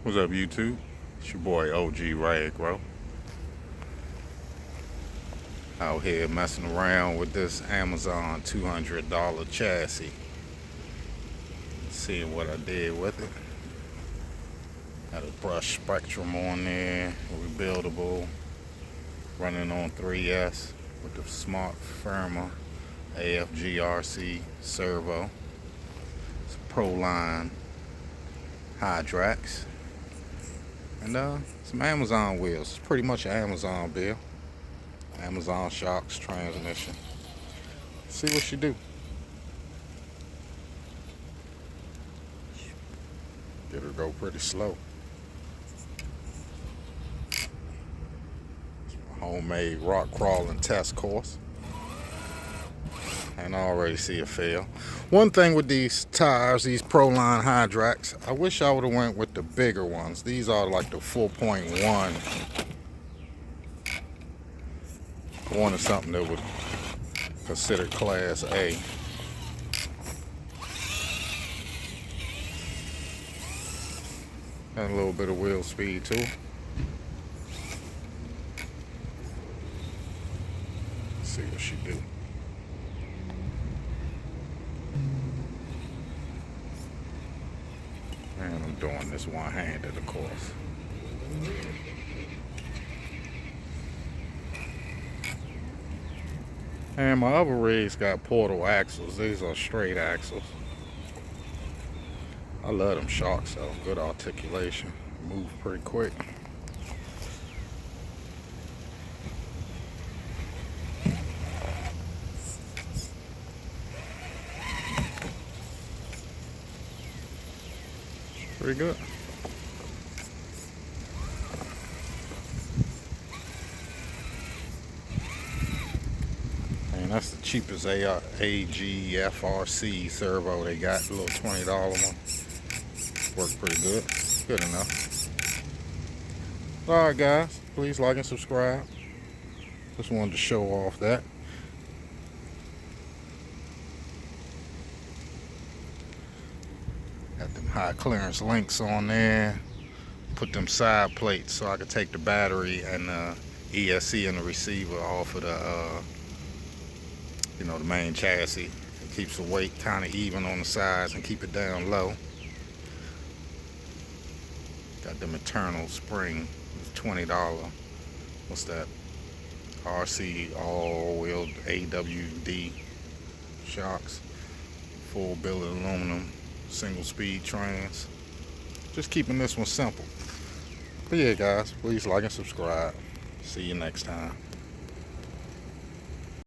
What's up, YouTube? It's your boy OG Rag-Grow out here messing around with this Amazon $200 chassis. Seeing what I did with it. Had a brush Spectrum on there, rebuildable, running on 3S with the Smart Firma AFG RC servo. It's a Proline Hydrax. And some Amazon wheels. It's pretty much an Amazon build. Amazon shocks, transmission. See what you do. Get her go pretty slow. It's my homemade rock crawling test course. And I already see it fail. One thing with these tires, these Proline Hydrax, I wish I would have went with the bigger ones. These are like the 4.1. I wanted something that would consider Class A. Got a little bit of wheel speed too. Let's see what she do. And I'm doing this one-handed, of course. And my other rigs got portal axles. These are straight axles. I love them shocks though. Good articulation. Move pretty quick. Pretty good. And that's the cheapest AGFRC servo they got. A little $20 one. Worked pretty good. Good enough. Alright guys, please like and subscribe. Just wanted to show off that. Got them high clearance links on there. Put them side plates so I could take the battery and ESC and the receiver off of the the main chassis. It keeps the weight kind of even on the sides and keep it down low. Got them internal spring, $20. What's that? RC all-wheel AWD shocks. Full billet aluminum, single speed trans. Just keeping this one simple. But yeah guys, please like and subscribe. See you next time.